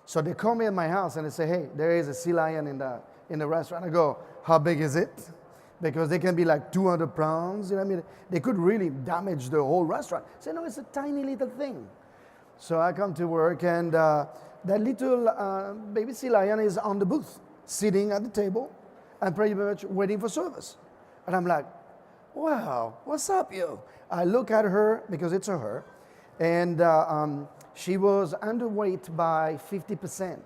So they call me at my house and they say, hey, there is a sea lion in the restaurant. I go, how big is it? Because they can be like 200 pounds. You know what I mean? They could really damage the whole restaurant. I say, no, it's a tiny little thing. So I come to work and that little baby sea lion is on the booth, sitting at the table and pretty much waiting for service. And I'm like, wow, what's up, you? I look at her, because it's a her, and she was underweight by 50%.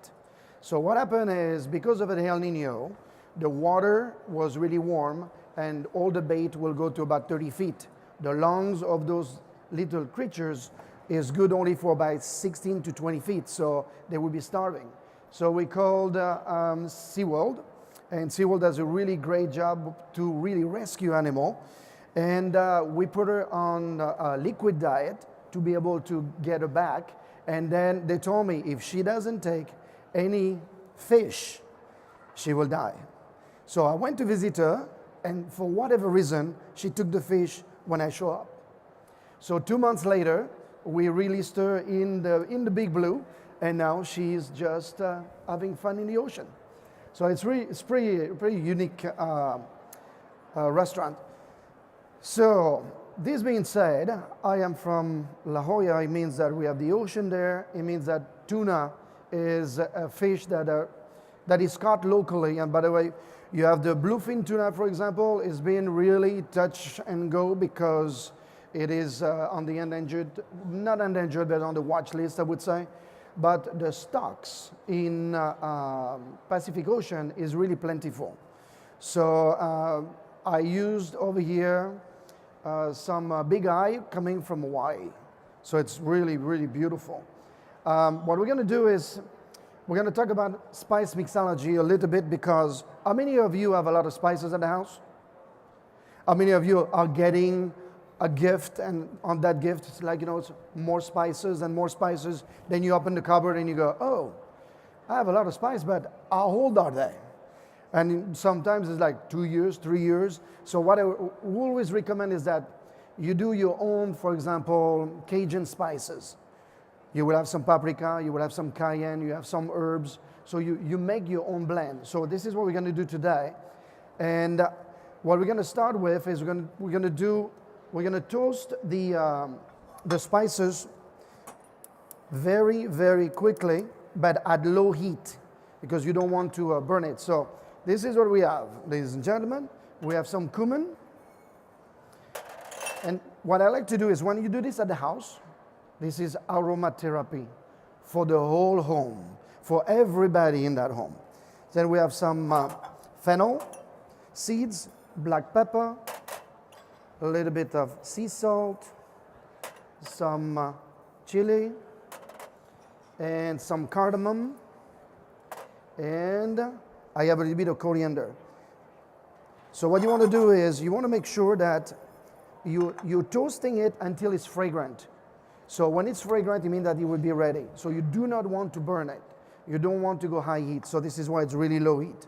So what happened is, because of the El Nino, the water was really warm, and all the bait will go to about 30 feet. The lungs of those little creatures is good only for about 16 to 20 feet, so they will be starving. So we called SeaWorld, and SeaWorld does a really great job to really rescue animal. And we put her on a liquid diet to be able to get her back. And then they told me if she doesn't take any fish, she will die. So I went to visit her, and for whatever reason, she took the fish when I show up. So 2 months later, we released her in the Big Blue, and now she's just having fun in the ocean. So it's pretty unique restaurant. So this being said, I am from La Jolla. It means that we have the ocean there. It means that tuna is a fish that is caught locally. And by the way, you have the bluefin tuna, for example, is being really touch and go because it is on the endangered, not endangered, but on the watch list, I would say. But the stocks in Pacific Ocean is really plentiful. So I used over here some big eye coming from Hawaii. So it's really, really beautiful. What we're going to do is we're going to talk about spice mixology a little bit, because how many of you have a lot of spices at the house? How many of you are getting a gift, and on that gift it's like, it's more spices and more spices? Then you open the cupboard and you go, oh, I have a lot of spice, but how old are they? And sometimes it's like 2 years, 3 years. So what I always recommend is that you do your own, for example, Cajun spices. You will have some paprika, you will have some cayenne, you have some herbs. So you make your own blend. So this is what we're going to do today. And what we're going to start with is we're going to toast the spices very, very quickly, but at low heat, because you don't want to burn it. So this is what we have, ladies and gentlemen. We have some cumin. And what I like to do is, when you do this at the house, this is aromatherapy for the whole home, for everybody in that home. Then we have some fennel seeds, black pepper, a little bit of sea salt, some chili, and some cardamom, and I have a little bit of coriander. So what you want to do is you want to make sure that you're toasting it until it's fragrant. So when it's fragrant, it means that it will be ready. So you do not want to burn it. You don't want to go high heat. So this is why it's really low heat.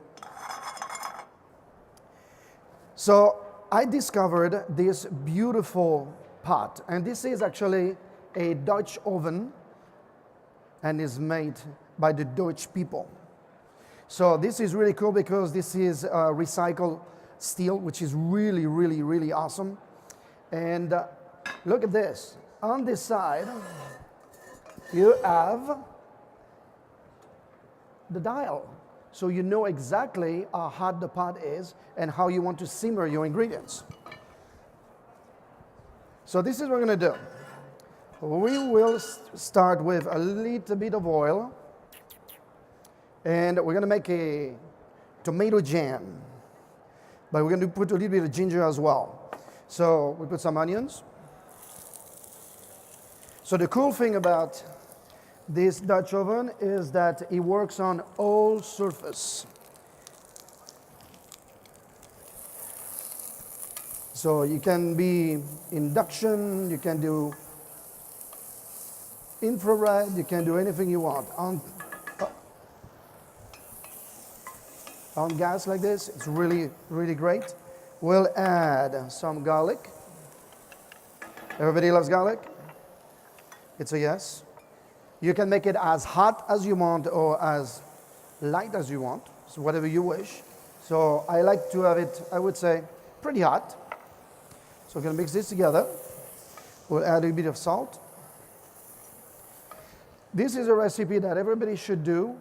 So I discovered this beautiful pot, and this is actually a Dutch oven and is made by the Dutch people. So this is really cool because this is recycled steel, which is really, really, really awesome. And look at this. On this side, you have the dial. So you know exactly how hot the pot is and how you want to simmer your ingredients. So this is what we're going to do. We will start with a little bit of oil, and we're going to make a tomato jam. But we're going to put a little bit of ginger as well. So we put some onions. So the cool thing about this Dutch oven is that it works on all surface. So you can be induction, you can do infrared, you can do anything you want. On gas like this, it's really, really great. We'll add some garlic. Everybody loves garlic? It's a yes. You can make it as hot as you want or as light as you want, so whatever you wish. So I like to have it, I would say, pretty hot. So we're going to mix this together. We'll add a bit of salt. This is a recipe that everybody should do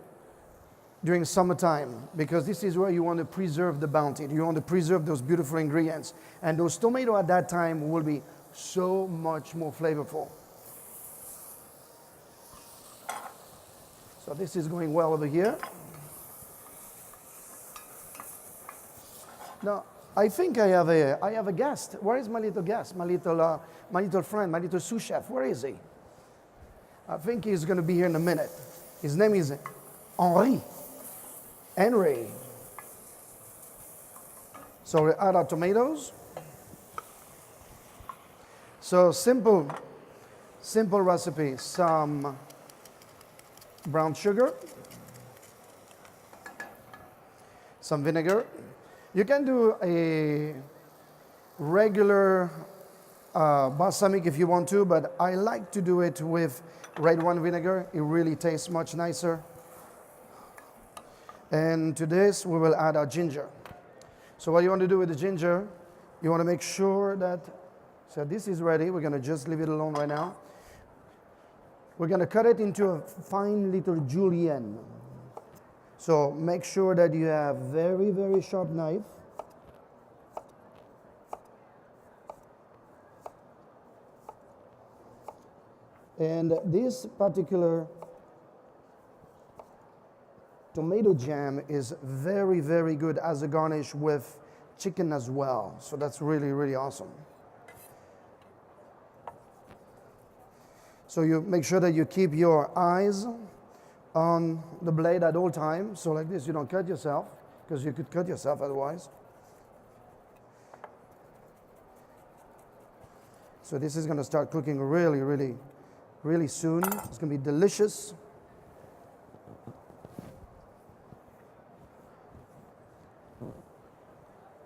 during summertime because this is where you want to preserve the bounty. You want to preserve those beautiful ingredients. And those tomatoes at that time will be so much more flavorful. So this is going well over here. Now, I think I have a guest. Where is my little guest? My little friend, my little sous chef. Where is he? I think he's going to be here in a minute. His name is Henry. So we add our tomatoes. So simple recipe. Some brown sugar, some vinegar. You can do a regular balsamic if you want to, but I like to do it with red wine vinegar. It really tastes much nicer. And to this, we will add our ginger. So what you want to do with the ginger, you want to make sure that, so this is ready. We're going to just leave it alone right now. We're going to cut it into a fine little julienne. So make sure that you have very, very sharp knife. And this particular tomato jam is very, very good as a garnish with chicken as well. So that's really, really awesome. So you make sure that you keep your eyes on the blade at all times. So like this, you don't cut yourself, because you could cut yourself otherwise. So this is going to start cooking really, really, really soon. It's going to be delicious.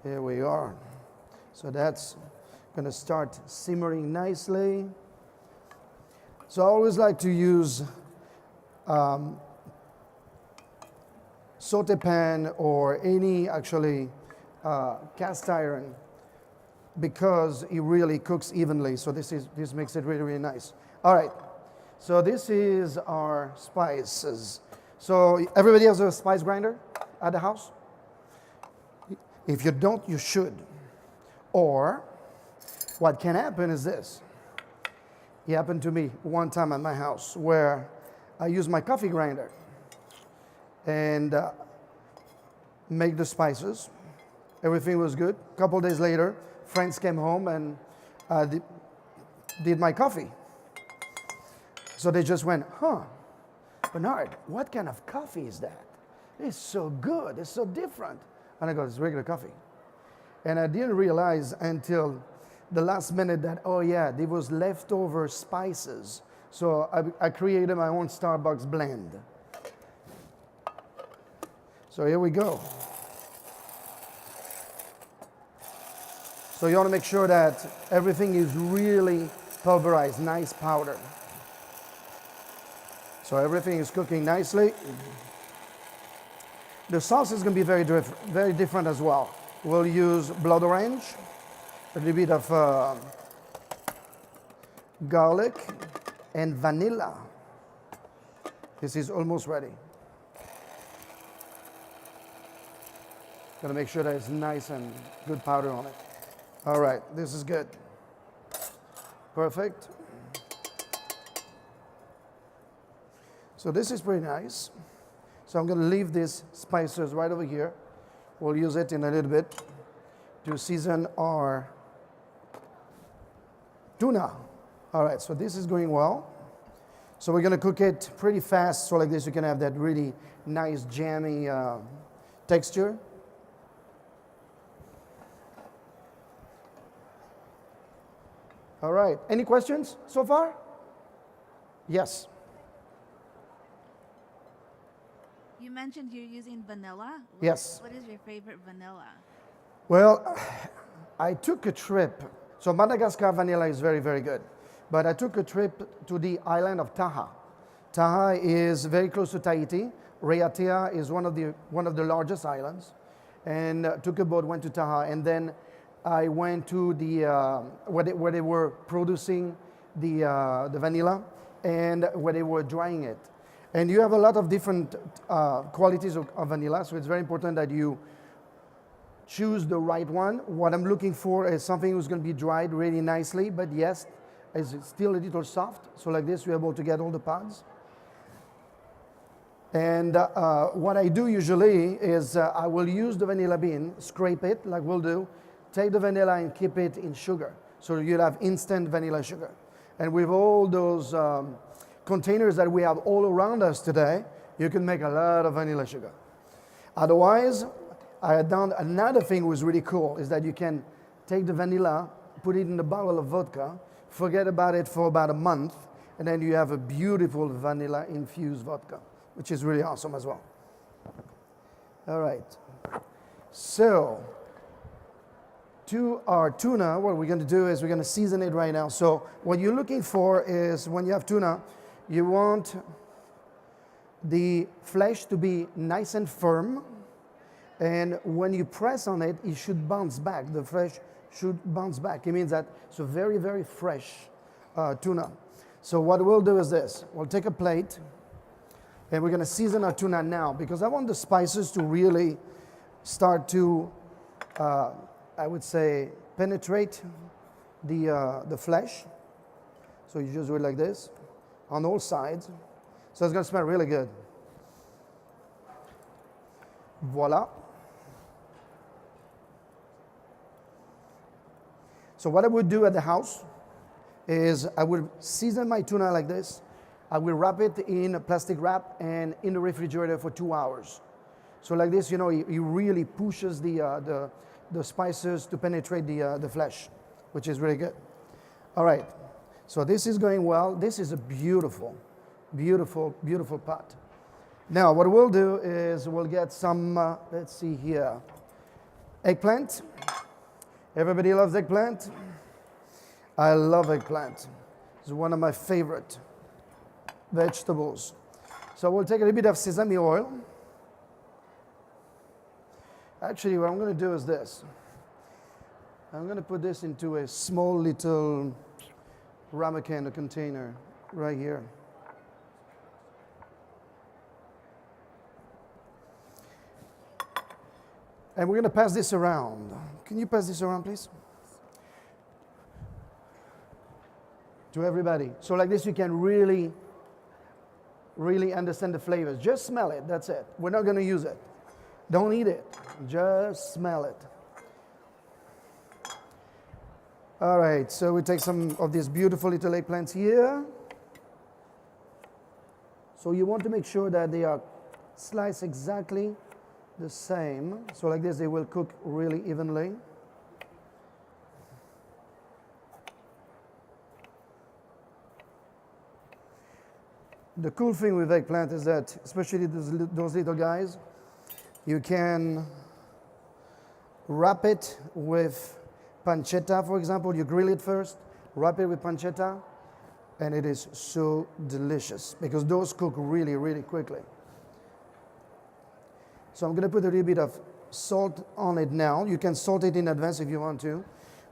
Here we are. So that's going to start simmering nicely. So I always like to use saute pan or any actually cast iron because it really cooks evenly. So this makes it really, really nice. All right. So this is our spices. So everybody has a spice grinder at the house? If you don't, you should. Or what can happen is this. It happened to me one time at my house where I used my coffee grinder and make the spices. Everything was good. A couple days later, friends came home and did my coffee. So they just went, Bernard, what kind of coffee is that? It's so good. It's so different. And I go, it's regular coffee. And I didn't realize until the last minute that, oh yeah, there was leftover spices. So I created my own Starbucks blend. So here we go. So you want to make sure that everything is really pulverized, nice powder. So everything is cooking nicely. The sauce is going to be very different as well. We'll use blood orange, a little bit of garlic, and vanilla. This is almost ready. Got to make sure that it's nice and good powder on it. All right, this is good. Perfect. So this is pretty nice. So I'm going to leave these spices right over here. We'll use it in a little bit to season our tuna. All right, so this is going well. So we're going to cook it pretty fast, so like this you can have that really nice jammy texture. All right, any questions so far? Yes. You mentioned you're using vanilla. Yes. What is your favorite vanilla? Well, I took a trip. So Madagascar vanilla is very, very good. But I took a trip to the island of Taha. Taha is very close to Tahiti. Raiatea is one of the largest islands. And took a boat, went to Taha, and then I went to the where they were producing the vanilla and where they were drying it. And you have a lot of different qualities of vanilla, so it's very important that you choose the right one. What I'm looking for is something that's going to be dried really nicely, but yes, it's still a little soft. So like this, you're able to get all the pods. And what I do usually is I will use the vanilla bean, scrape it like we'll do, take the vanilla and keep it in sugar. So you'll have instant vanilla sugar. And with all those containers that we have all around us today, you can make a lot of vanilla sugar. Otherwise, I had done another thing was really cool is that you can take the vanilla, put it in a bottle of vodka, forget about it for about a month, and then you have a beautiful vanilla infused vodka, which is really awesome as well. All right. So, to our tuna, what we're going to do is we're going to season it right now. So, what you're looking for is when you have tuna, you want the flesh to be nice and firm. And when you press on it, it should bounce back. The flesh should bounce back. It means that it's a very, very fresh tuna. So what we'll do is this. We'll take a plate, and we're going to season our tuna now because I want the spices to really start to, I would say, penetrate the flesh. So you just do it like this on all sides. So it's going to smell really good. Voila. So what I would do at the house is I would season my tuna like this. I will wrap it in a plastic wrap and in the refrigerator for 2 hours. So like this, you know, it really pushes the spices to penetrate the flesh, which is really good. All right, so this is going well. This is a beautiful, beautiful, beautiful pot. Now what we'll do is we'll get some, let's see here, eggplant. Everybody loves eggplant? I love eggplant. It's one of my favorite vegetables. So we'll take a little bit of sesame oil. Actually, what I'm going to do is this. I'm going to put this into a small little ramekin, a container right here. And we're going to pass this around. Can you pass this around, please? To everybody. So like this, you can really, really understand the flavors. Just smell it, that's it. We're not going to use it. Don't eat it, just smell it. All right, so we take some of these beautiful little eggplants here. So you want to make sure that they are sliced exactly the same. So like this, they will cook really evenly. The cool thing with eggplant is that, especially those little guys, you can wrap it with pancetta, for example. You grill it first, wrap it with pancetta, and it is so delicious because those cook really, really quickly. So I'm going to put a little bit of salt on it now. You can salt it in advance if you want to.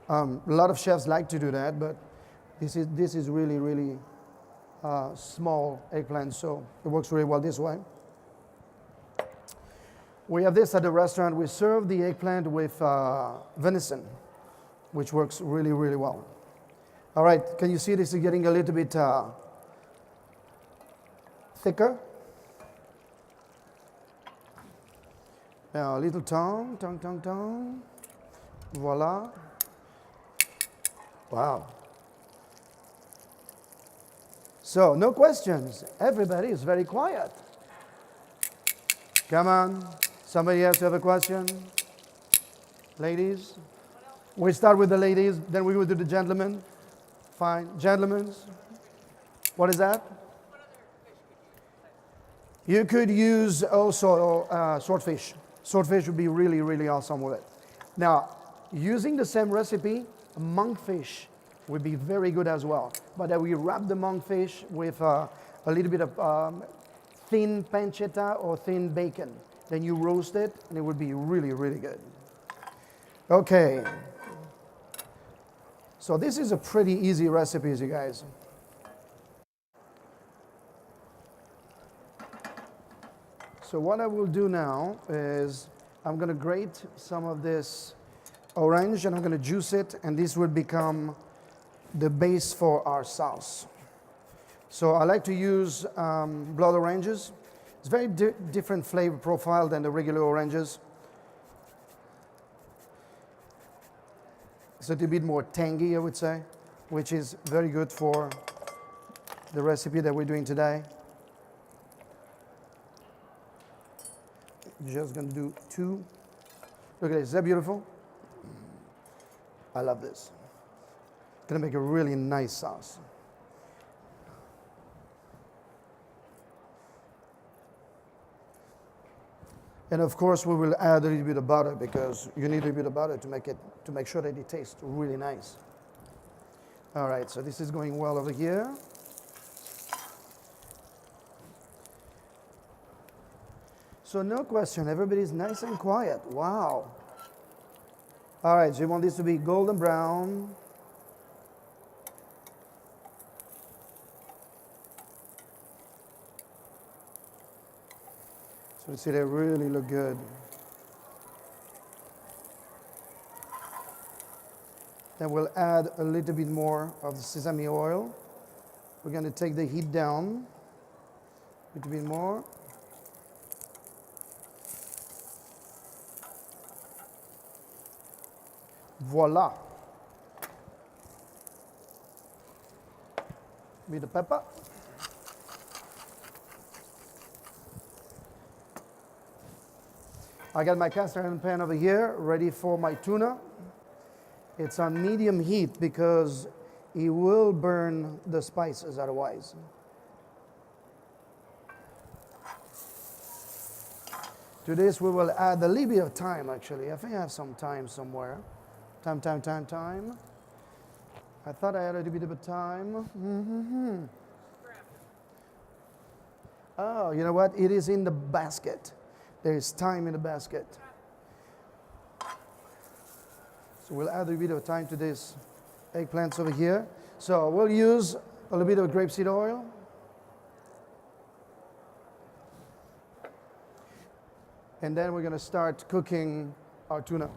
A lot of chefs like to do that, but this is really, really small eggplant, so it works really well this way. We have this at the restaurant. We serve the eggplant with venison, which works really, really well. All right, can you see this is getting a little bit thicker? Now a little tongue. Voila. Wow. So, no questions. Everybody is very quiet. Come on. Somebody else have a question? Ladies? We start with the ladies, then we go to the gentlemen. Fine. Gentlemen? What is that? You could use also swordfish. Swordfish would be really, really awesome with it. Now, using the same recipe, monkfish would be very good as well. But we wrap the monkfish with a little bit of thin pancetta or thin bacon. Then you roast it, and it would be really, really good. Okay. So this is a pretty easy recipe, you guys. So what I will do now is I'm going to grate some of this orange, and I'm going to juice it, and this will become the base for our sauce. So I like to use blood oranges. It's very different flavor profile than the regular oranges. It's a little bit more tangy, I would say, which is very good for the recipe that we're doing today. Just gonna do 2. Look at this, is that beautiful? I love this. Gonna make a really nice sauce. And of course, we will add a little bit of butter because you need a little bit of butter to make sure that it tastes really nice. All right, so this is going well over here. So no question, everybody's nice and quiet. Wow. All right, so you want this to be golden brown. So you see, they really look good. Then we'll add a little bit more of the sesame oil. We're going to take the heat down a little bit more. Voila. Bit of pepper. I got my cast iron pan over here, ready for my tuna. It's on medium heat because it will burn the spices otherwise. To this we will add a little bit of thyme actually. I think I have some thyme somewhere. Thyme. I thought I had a little bit of thyme. Oh, you know what? It is in the basket. There is thyme in the basket. So we'll add a bit of thyme to this eggplants over here. So we'll use a little bit of grapeseed oil. And then we're going to start cooking our tuna.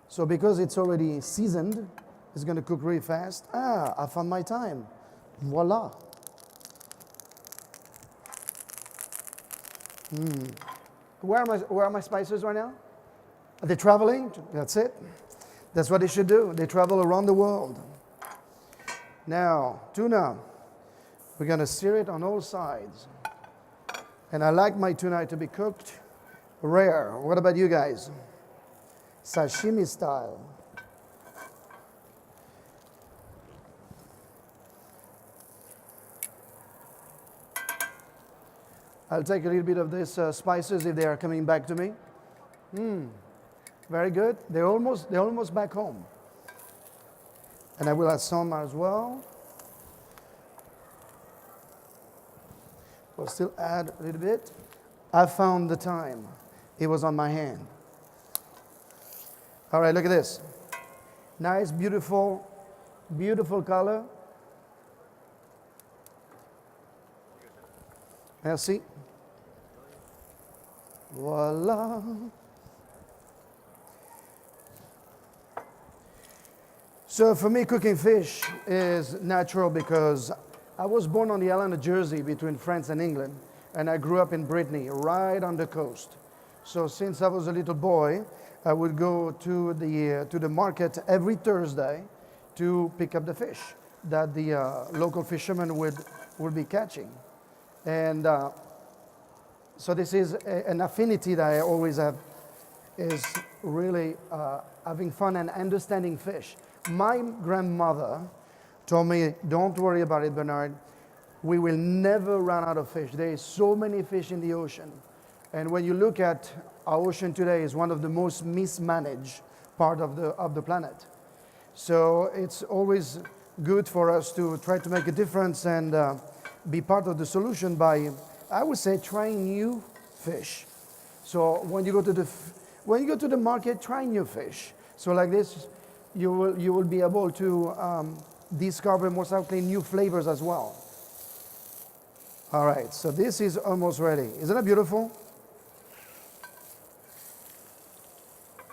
So because it's already seasoned, it's going to cook really fast. Ah, I found my thyme. Voila. Where are my spices right now? Are they traveling? That's it. That's what they should do. They travel around the world. Now, tuna. We're going to sear it on all sides. And I like my tuna to be cooked rare. What about you guys? Sashimi style. I'll take a little bit of this spices if they are coming back to me. Very good. They're almost back home. And I will add some as well. We'll still add a little bit. I found the thyme. It was on my hand. All right, look at this. Nice, beautiful, beautiful color. Merci. Voila. So for me, cooking fish is natural because I was born on the island of Jersey between France and England, and I grew up in Brittany, right on the coast. So since I was a little boy, I would go to the market every Thursday to pick up the fish that the local fishermen would be catching. And so this is an affinity that I always have, is really having fun and understanding fish. My grandmother told me, don't worry about it, Bernard. We will never run out of fish. There is so many fish in the ocean. And when you look at our ocean today, is one of the most mismanaged part of the planet. So it's always good for us to try to make a difference and be part of the solution by, I would say, trying new fish. So when you go to the market, try new fish. So like this, you will be able to discover most likely new flavors as well. All right, so this is almost ready. Isn't it beautiful?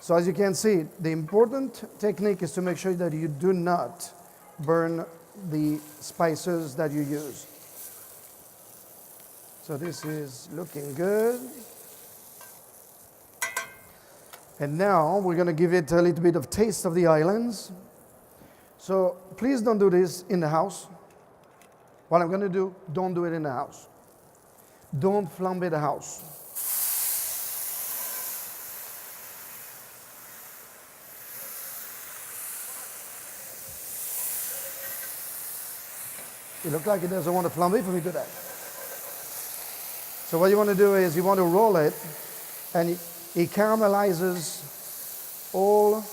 So as you can see, the important technique is to make sure that you do not burn the spices that you use. So this is looking good. And now we're going to give it a little bit of taste of the islands. So please don't do this in the house. What I'm going to do, don't do it in the house. Don't flambe the house. It looks like it doesn't want to flambe for me today. So what you want to do is you want to roll it, and it caramelizes all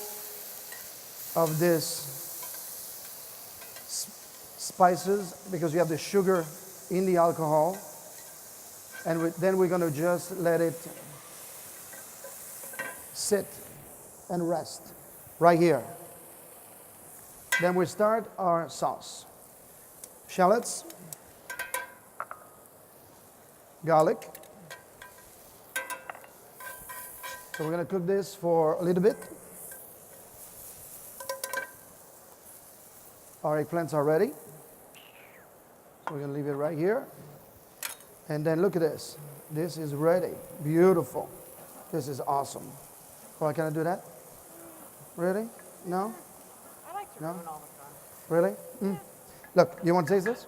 of this spices because you have the sugar in the alcohol, and then we're going to just let it sit and rest right here. Then we start our sauce. Shallots, garlic. So we're going to cook this for a little bit. Our eggplants are ready. So we're going to leave it right here. And then look at this. This is ready. Beautiful. This is awesome. Oh, can I do that? Really? No? I like to No? ruin all the fun. Really? Mm. Look, you want to taste this?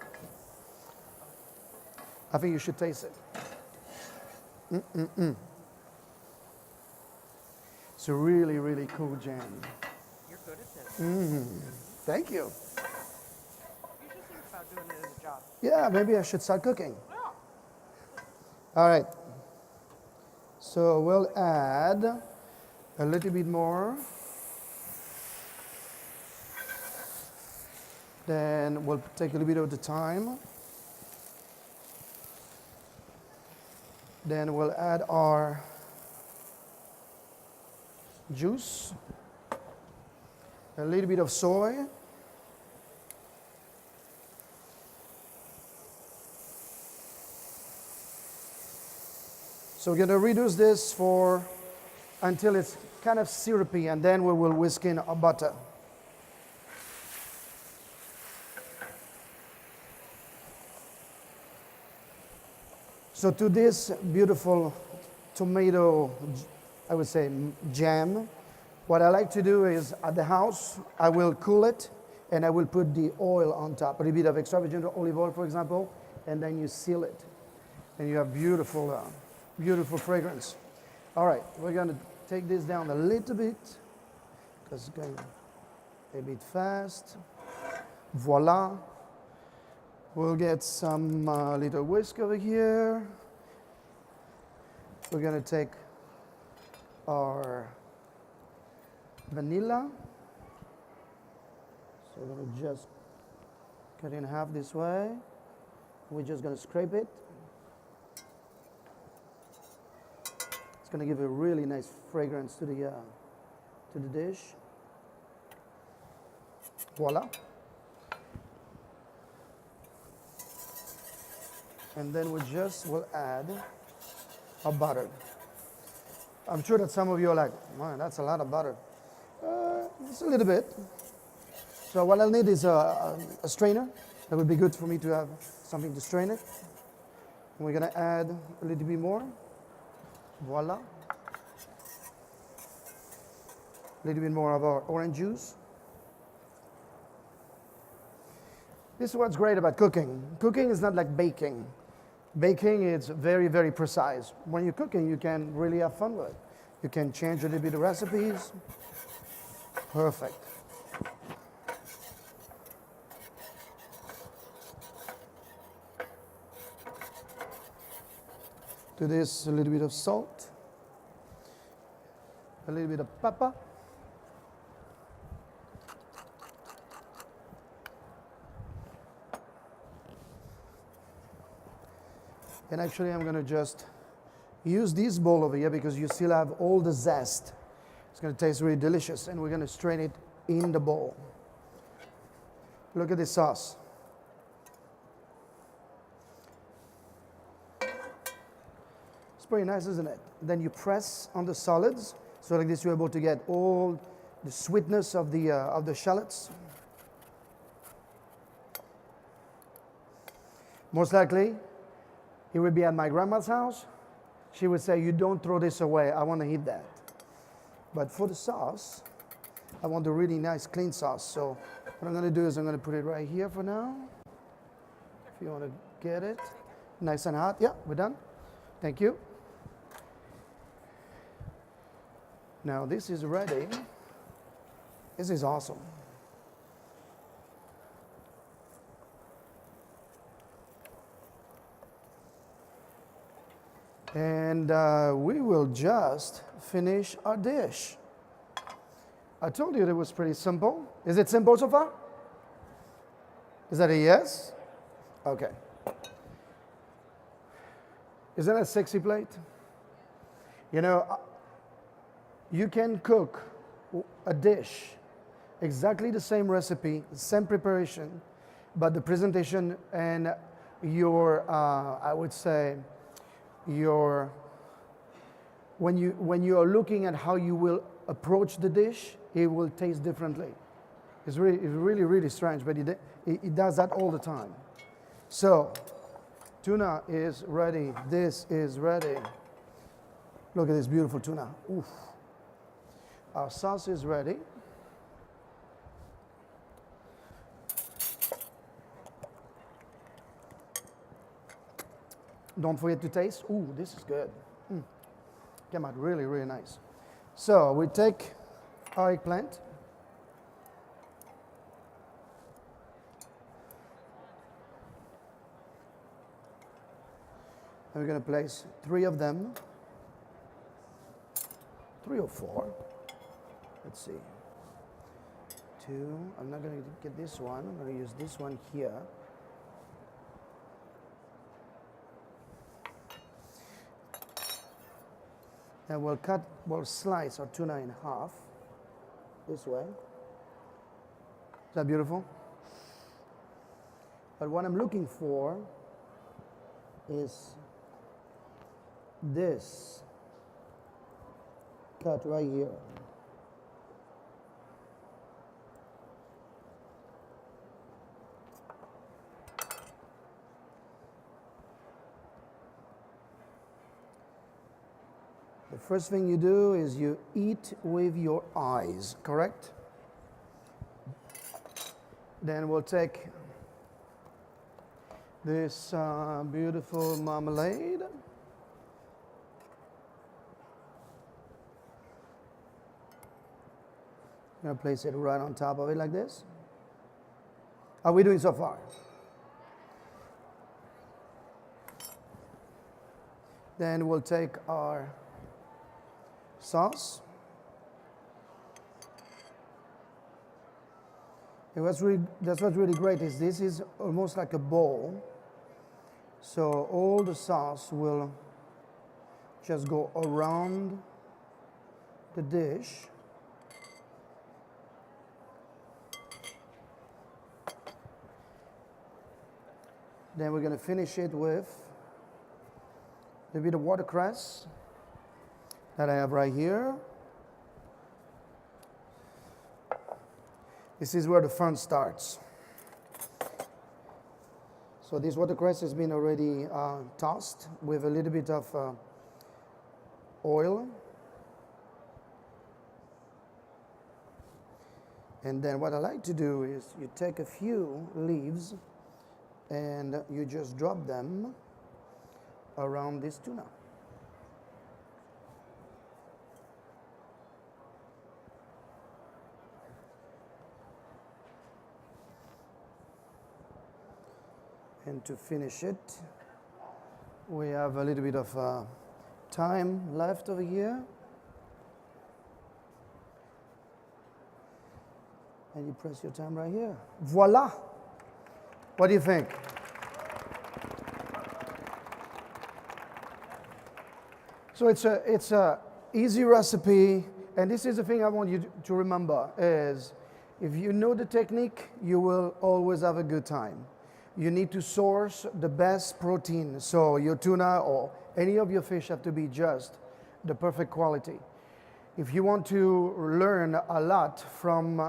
I think you should taste it. It's a really, really cool jam. You're good at this. Thank you. You should think about doing it as a job. Yeah, maybe I should start cooking. Yeah. All right. So we'll add a little bit more. Then we'll take a little bit of the thyme. Then we'll add our juice, a little bit of soy, so we're going to reduce this until it's kind of syrupy, and then we will whisk in our butter. So to this beautiful tomato, I would say, jam, what I like to do is at the house, I will cool it and I will put the oil on top, a little bit of extra virgin olive oil, for example, and then you seal it. And you have beautiful, beautiful fragrance. All right, we're going to take this down a little bit because it's going a bit fast. Voila. We'll get some little whisk over here. We're going to take our vanilla. So we're going to just cut it in half this way. We're just going to scrape it. It's going to give a really nice fragrance to the dish. Voila. And then we'll add our butter. I'm sure that some of you are like, man, that's a lot of butter. Just a little bit. So what I'll need is a strainer. That would be good for me to have something to strain it. And we're going to add a little bit more. Voila. A little bit more of our orange juice. This is what's great about cooking. Cooking is not like baking. Baking is very, very precise. When you're cooking, you can really have fun with it. You can change a little bit of recipes. Perfect. To this, a little bit of salt, a little bit of pepper. And actually, I'm going to just use this bowl over here because you still have all the zest. It's going to taste really delicious, and we're going to strain it in the bowl. Look at this sauce. It's pretty nice, isn't it? Then you press on the solids, so like this you're able to get all the sweetness of the shallots. Most likely, it would be at my grandma's house. She would say, "You don't throw this away. I want to eat that." But for the sauce, I want a really nice clean sauce. So what I'm going to do is I'm going to put it right here for now. If you want to get it nice and hot. Yeah, we're done. Thank you. Now this is ready. This is awesome. And we will just finish our dish. I told you it was pretty simple. Is it simple so far? Is that a yes? Okay. Is that a sexy plate? You know, you can cook a dish, exactly the same recipe, same preparation, but the presentation and your, I would say, your, when you are looking at how you will approach the dish, it will taste differently. It's really strange, but it does that all the time. So, tuna is ready. This is ready. Look at this beautiful tuna. Oof. Our sauce is ready. Don't forget to taste. Ooh, this is good. Came out really nice. So we take our eggplant. And we're going to place 3 of them. 3 or 4. Let's see. 2. I'm not going to get this one. I'm going to use this one here. And we'll slice our tuna in half this way. Is that beautiful? But what I'm looking for is this cut right here. The first thing you do is you eat with your eyes, correct? Then we'll take this beautiful marmalade. I'm going to place it right on top of it like this. How are we doing so far? Then we'll take our sauce. And that's what's really great is this is almost like a bowl. So all the sauce will just go around the dish. Then we're going to finish it with a bit of watercress that I have right here. This is where the fun starts. So this watercress has been already tossed with a little bit of oil. And then what I like to do is you take a few leaves and you just drop them around this tuna. And to finish it, we have a little bit of thyme left over here. And you press your thyme right here. Voila! What do you think? So it's a easy recipe, and this is the thing I want you to remember is if you know the technique, you will always have a good time. You need to source the best protein. So your tuna or any of your fish have to be just the perfect quality. If you want to learn a lot from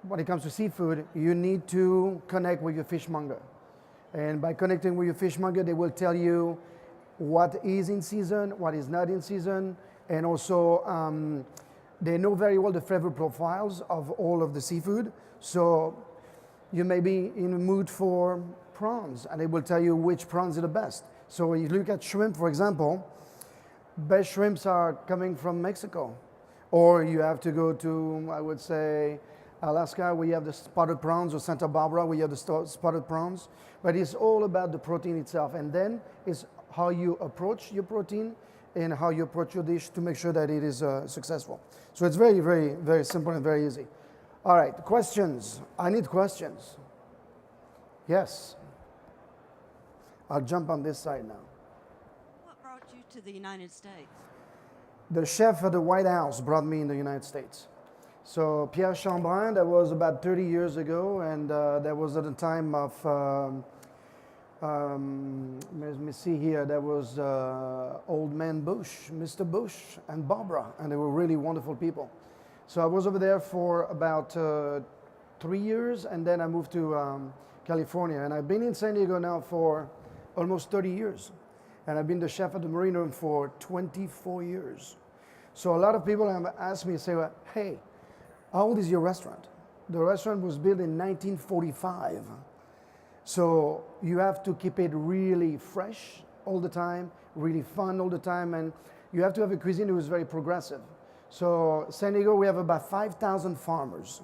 when it comes to seafood, you need to connect with your fishmonger. And by connecting with your fishmonger, they will tell you what is in season, what is not in season, and also they know very well the flavor profiles of all of the seafood. So you may be in a mood for prawns, and they will tell you which prawns are the best. So when you look at shrimp, for example, best shrimps are coming from Mexico. Or you have to go to, I would say, Alaska, where you have the spotted prawns, or Santa Barbara, where you have the spotted prawns. But it's all about the protein itself. And then it's how you approach your protein and how you approach your dish to make sure that it is successful. So it's very, very, very simple and very easy. All right, questions. I need questions. Yes. I'll jump on this side now. What brought you to the United States? The chef at the White House brought me in the United States. So Pierre Chambrun, that was about 30 years ago, and that was at the time of, let me see here, that was Old Man Bush, Mr. Bush, and Barbara, and they were really wonderful people. So I was over there for about 3 years, and then I moved to California, and I've been in San Diego now for almost 30 years. And I've been the chef at the Marine Room for 24 years. So a lot of people have asked me, say, well, hey, how old is your restaurant? The restaurant was built in 1945. So you have to keep it really fresh all the time, really fun all the time, and you have to have a cuisine that is very progressive. So San Diego, we have about 5,000 farmers.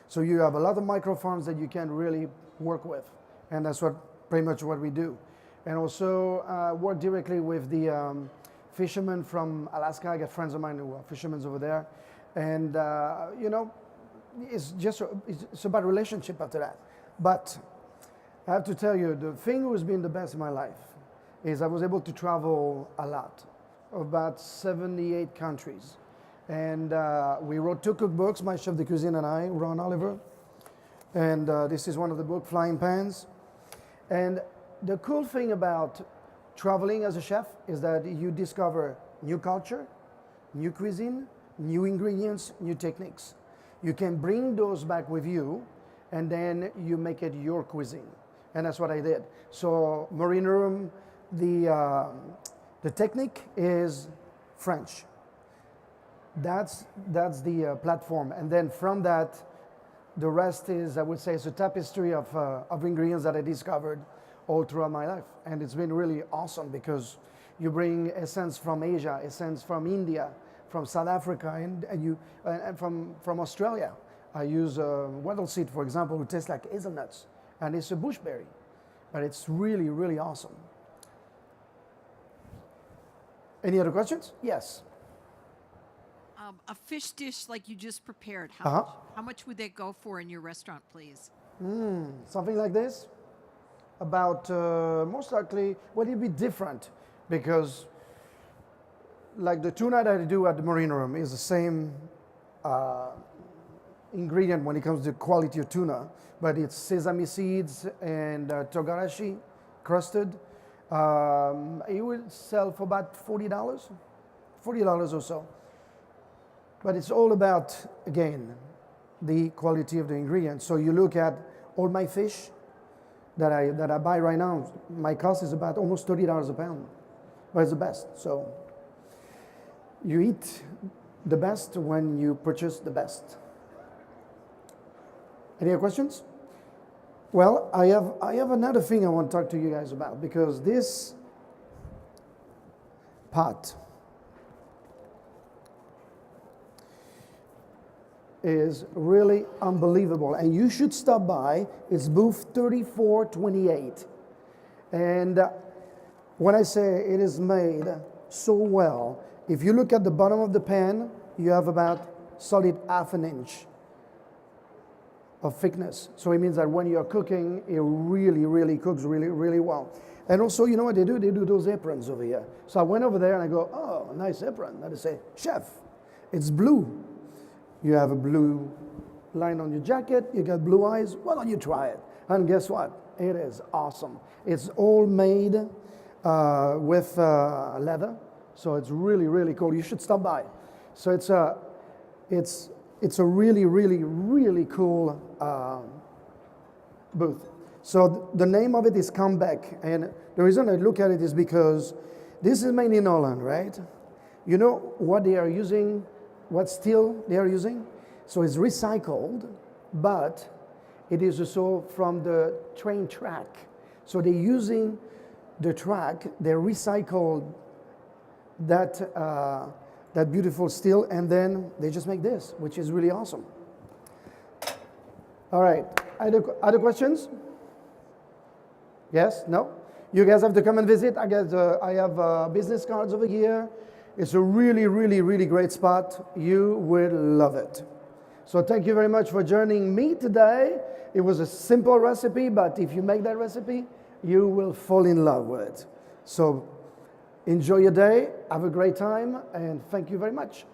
So you have a lot of micro farms that you can really work with, and that's pretty much what we do. And also work directly with the fishermen from Alaska. I got friends of mine who are fishermen over there. And, you know, it's about relationship after that. But I have to tell you, the thing who's been the best in my life is I was able to travel a lot, about 78 countries. And we wrote 2 cookbooks, my chef de cuisine and I, Ron Oliver. And this is one of the books, Flying Pans. And the cool thing about traveling as a chef is that you discover new culture, new cuisine, new ingredients, new techniques. You can bring those back with you, and then you make it your cuisine. And that's what I did. So Marine Room, the technique is French. That's the platform. And then from that, the rest is, I would say, it's a tapestry of ingredients that I discovered all throughout my life. And it's been really awesome because you bring essence from Asia, essence from India, from South Africa, and from Australia. I use wattle seed, for example, who tastes like hazelnuts, and it's a bushberry, but it's really, really awesome. Any other questions? Yes. A fish dish like you just prepared, Uh-huh. how much would that go for in your restaurant, please? Something like this, about most likely, well, it'd be different because like the tuna that I do at the Marine Room is the same ingredient when it comes to quality of tuna, but it's sesame seeds and togarashi crusted. It would sell for about $40 or so. But it's all about, again, the quality of the ingredients. So you look at all my fish that I buy right now, my cost is about almost $30 a pound, but it's the best. So you eat the best when you purchase the best. Any other questions? Well, I have another thing I want to talk to you guys about, because this pot is really unbelievable, and you should stop by. It's booth 3428. And when I say it is made so well, if you look at the bottom of the pan, you have about solid half an inch of thickness. So it means that when you're cooking, it really, really cooks really, really well. And also, you know what they do? They do those aprons over here. So I went over there and I go, oh, nice apron. And they say, chef, it's blue. You have a blue line on your jacket, you got blue eyes, why don't you try it? And guess what? It is awesome. It's all made with leather, so it's really, really cool. You should stop by. So it's a really, really, really cool booth. So the name of it is Come Back, and the reason I look at it is because this is made in Holland, right? You know what they are using, what steel they are using? So it's recycled, but it is also from the train track. So they're using the track, they recycled that beautiful steel, and then they just make this, which is really awesome. All right, other questions? Yes? No? You guys have to come and visit. I have business cards over here. It's a really, really, really great spot. You will love it. So thank you very much for joining me today. It was a simple recipe, but if you make that recipe, you will fall in love with it. So enjoy your day, have a great time, and thank you very much.